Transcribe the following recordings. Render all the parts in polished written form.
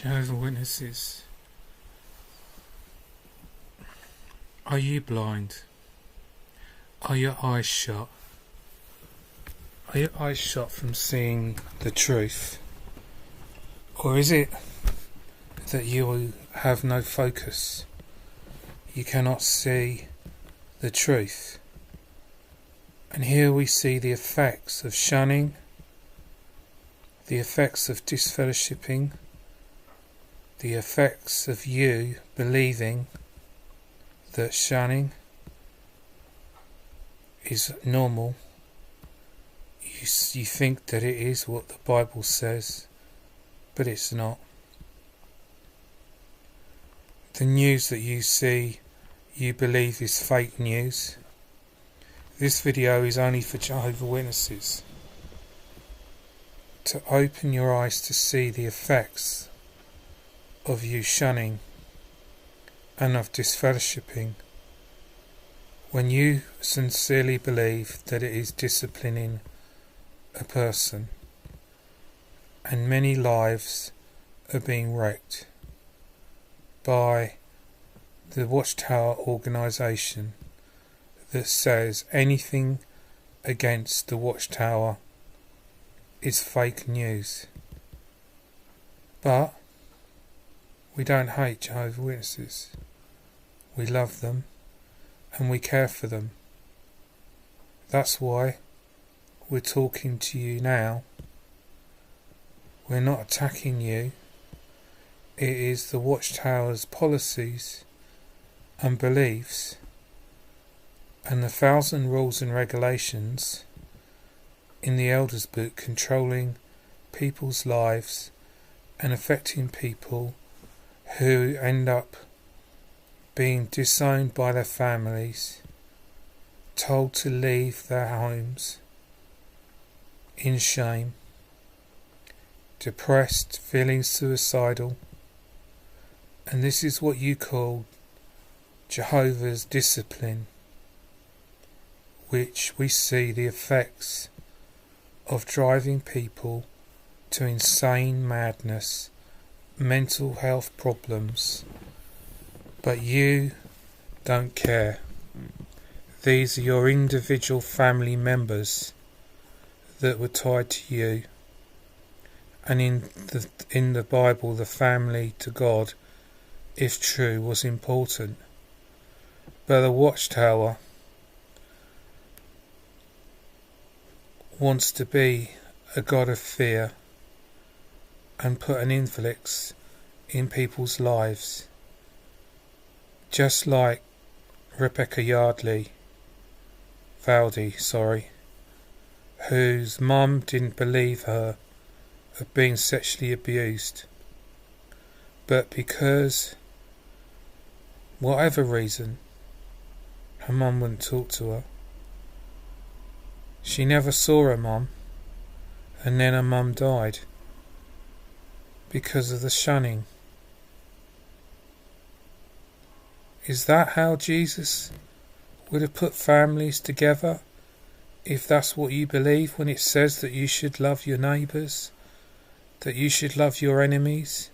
Jehovah Witnesses, are you blind? Are your eyes shut? Are your eyes shut from seeing the truth? Or is it that you have no focus? You cannot see the truth. And here we see the effects of shunning, the effects of disfellowshipping, the effects of you believing that shunning is normal. You think that it is what the Bible says, but it's not. The news that you see, you believe is fake news. This video is only for Jehovah Witnesses, to open your eyes to see the effects of you shunning and of disfellowshipping when you sincerely believe that it is disciplining a person, and many lives are being wrecked by the Watchtower organisation that says anything against the Watchtower is fake news. But we don't hate Jehovah Witnesses. We love them and we care for them. That's why we're talking to you now. We're not attacking you. It is the Watchtower's policies and beliefs and the 1,000 rules and regulations in the Elders Book controlling people's lives and affecting people who end up being disowned by their families, told to leave their homes in shame, depressed, feeling suicidal. And this is what you call Jehovah's discipline, which we see the effects of driving people to insane madness, mental health problems. But you don't care. These are your individual family members that were tied to you. And in the Bible, the family to God, if true, was important. But the Watchtower wants to be a God of fear and put an influx in people's lives. Just like Rebecca Valdy, whose mum didn't believe her of being sexually abused. But because, whatever reason, her mum wouldn't talk to her. She never saw her mum, and then her mum died because of the shunning. Is that how Jesus would have put families together? If that's what you believe when it says that you should love your neighbours, that you should love your enemies,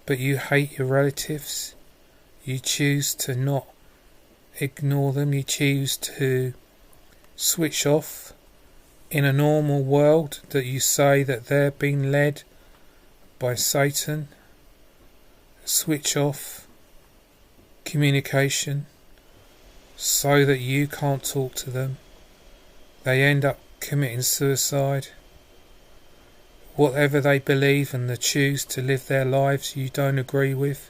but you hate your relatives, you choose to not ignore them, you choose to switch off in a normal world that you say that they're being led by Satan, switch off communication so that you can't talk to them. They end up committing suicide. Whatever they believe and they choose to live their lives you don't agree with,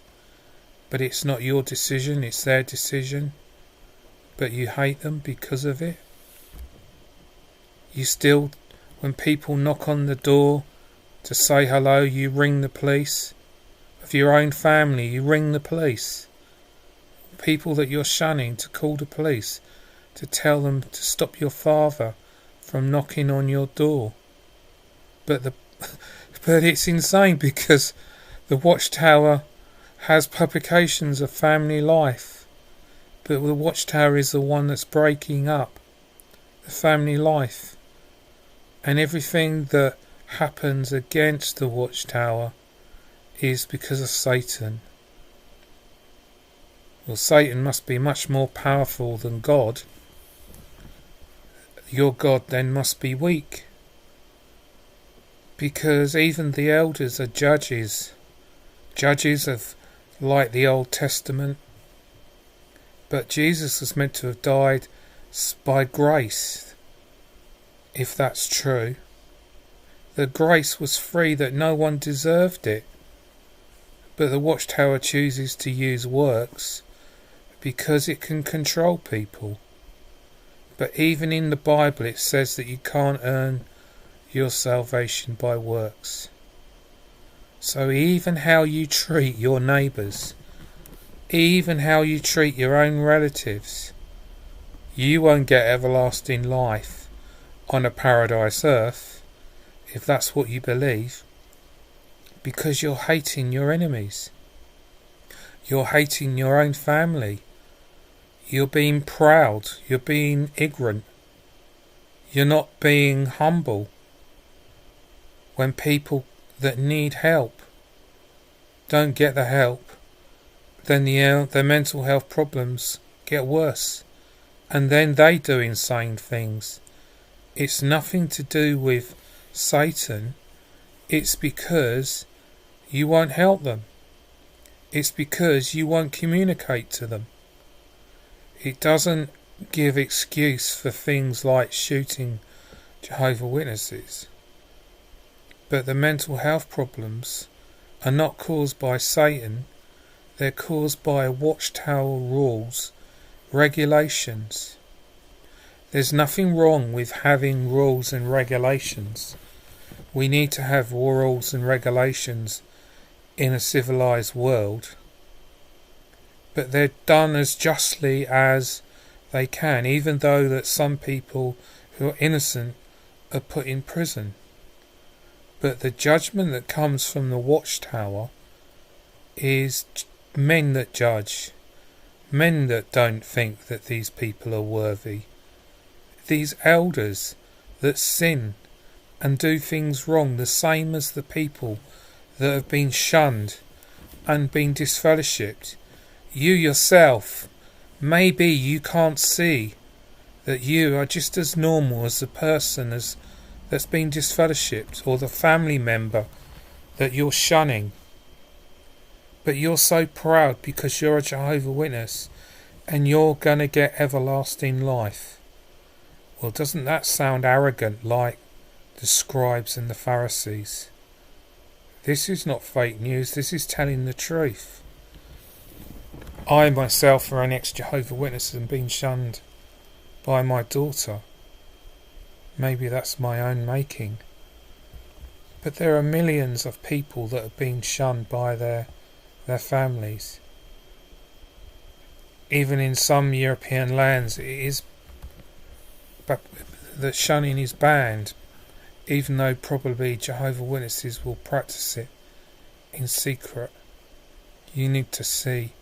but it's not your decision, it's their decision, but you hate them because of it. You still, when people knock on the door to say hello, you ring the police. Of your own family, you ring the police. People that you're shunning, to call the police, to tell them to stop your father from knocking on your door. But it's insane, because the Watchtower has publications of family life, but the Watchtower is the one that's breaking up the family life. And everything that happens against the Watchtower is because of Satan. Well, Satan must be much more powerful than God. Your God then must be weak. Because even the elders are judges. Judges of, like the Old Testament. But Jesus was meant to have died by grace, if that's true. The grace was free, that no one deserved it. But the Watchtower chooses to use works because it can control people. But even in the Bible it says that you can't earn your salvation by works. So even how you treat your neighbours, even how you treat your own relatives, you won't get everlasting life on a paradise earth, if that's what you believe, because you're hating your enemies. You're hating your own family. You're being proud. You're being ignorant. You're not being humble. When people that need help don't get the help, then their mental health problems get worse. And then they do insane things. It's nothing to do with Satan. It's because you won't help them. It's because you won't communicate to them. It doesn't give excuse for things like shooting Jehovah Witnesses. But the mental health problems are not caused by Satan. They're caused by Watchtower rules, regulations. There's nothing wrong with having rules and regulations. We need to have rules and regulations in a civilized world. But they're done as justly as they can, even though that some people who are innocent are put in prison. But the judgment that comes from the Watchtower is men that judge, men that don't think that these people are worthy. These elders that sin and do things wrong, the same as the people that have been shunned and been disfellowshipped. You yourself, maybe you can't see that you are just as normal as the person that's been disfellowshipped, or the family member that you're shunning. But you're so proud because you're a Jehovah Witness and you're going to get everlasting life. Well, doesn't that sound arrogant like the scribes and the Pharisees? This is not fake news, this is telling the truth. I myself are an ex-Jehovah Witness and been shunned by my daughter. Maybe that's my own making. But there are millions of people that have been shunned by their families. Even in some European lands it is, but the shunning is banned, even though probably Jehovah Witnesses will practice it in secret. You need to see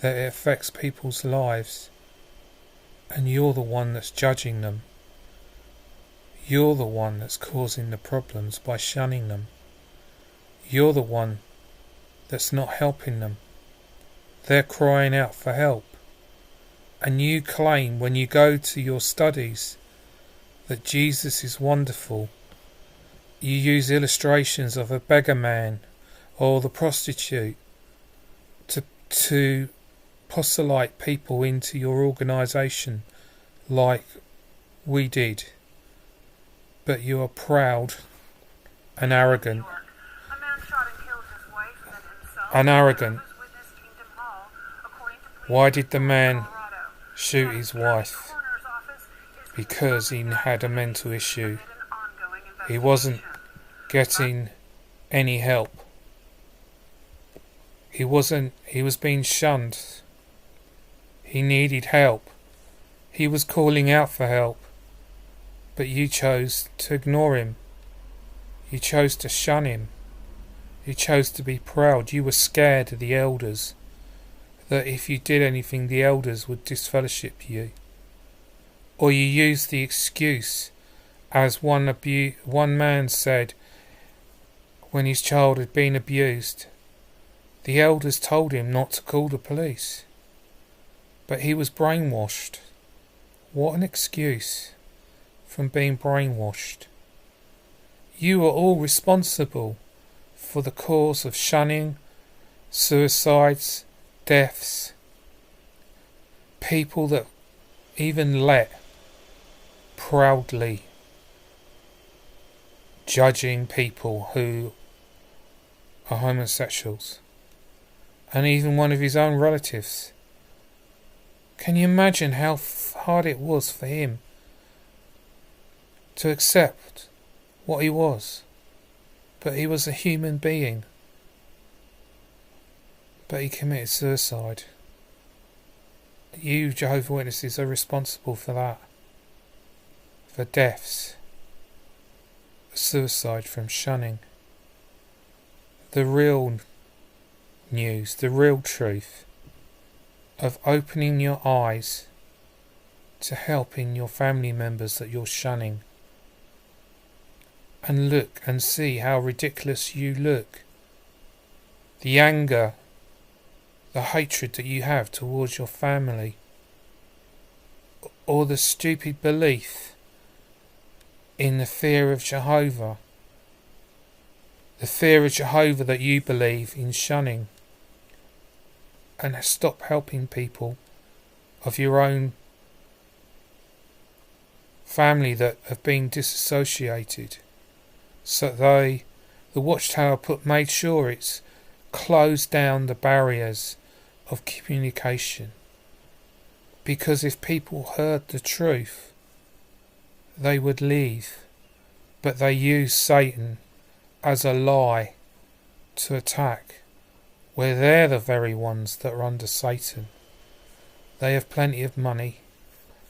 that it affects people's lives, and you're the one that's judging them. You're the one that's causing the problems by shunning them. You're the one that's not helping them. They're crying out for help. And you claim when you go to your studies that Jesus is wonderful. You use illustrations of a beggar man or the prostitute to proselyte people into your organisation like we did. But you are proud and arrogant. And arrogant. Why did the man shoot his wife? Because he had a mental issue. He wasn't getting any help. He was being shunned. He needed help. He was calling out for help. But you chose to ignore him. You chose to shun him. You chose to be proud. You were scared of the elders, that if you did anything the elders would disfellowship you. Or you used the excuse, as one man said when his child had been abused, The elders told him not to call the police. But he was brainwashed. What an excuse from being brainwashed. You are all responsible for the cause of shunning, suicides, deaths, people that even let proudly judging people who are homosexuals, and even one of his own relatives. Can you imagine how hard it was for him to accept what he was? But he was a human being. But he committed suicide. You, Jehovah's Witnesses, are responsible for that. For deaths. Suicide from shunning. The real news, the real truth of opening your eyes to helping your family members that you're shunning. And look and see how ridiculous you look. The anger, the hatred that you have towards your family, or the stupid belief in the fear of Jehovah. The fear of Jehovah that you believe in shunning. And stop helping people of your own family that have been disassociated. So the Watchtower made sure it's closed down the barriers of communication. Because if people heard the truth, they would leave. But they use Satan as a lie to attack, where they're the very ones that are under Satan. They have plenty of money.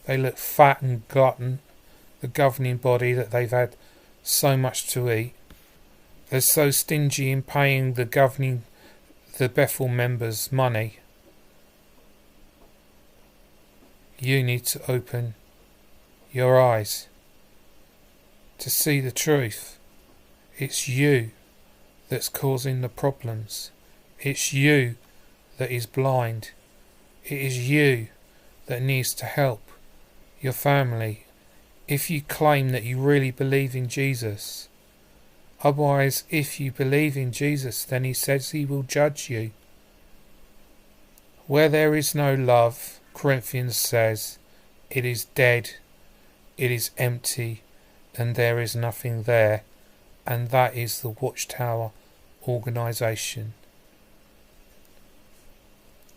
They look fat and glutton, the governing body that they've had so much to eat. They're so stingy in paying the Bethel members money. You need to open your eyes to see the truth. It's you that's causing the problems. It's you that is blind. It is you that needs to help your family if you claim that you really believe in Jesus. Otherwise, if you believe in Jesus, then he says he will judge you. Where there is no love, Corinthians says, it is dead, it is empty, and there is nothing there. And that is the Watchtower organisation.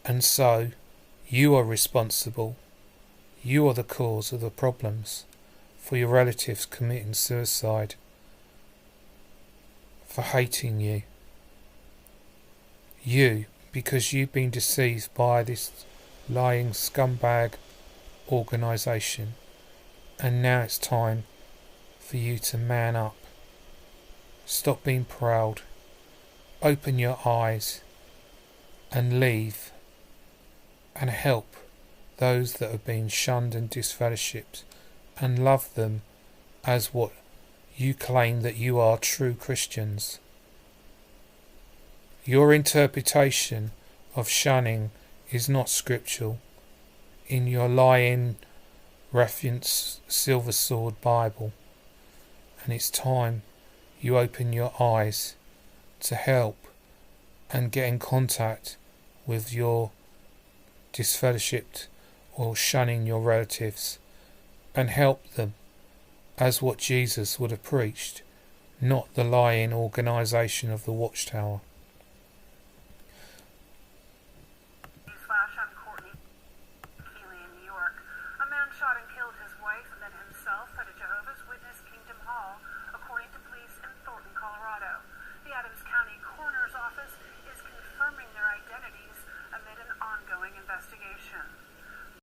And so, you are responsible. You are the cause of the problems for your relatives committing suicide, for hating you. You, because you've been deceived by this lying scumbag organisation. And now it's time for you to man up. Stop being proud. Open your eyes and leave and help those that have been shunned and disfellowshipped, and love them as what you claim that you are, true Christians. Your interpretation of shunning is not scriptural in your lying reference Silver Sword Bible, and it's time you open your eyes to help and get in contact with your disfellowshipped or shunning your relatives and help them as what Jesus would have preached, not the lying organisation of the Watchtower.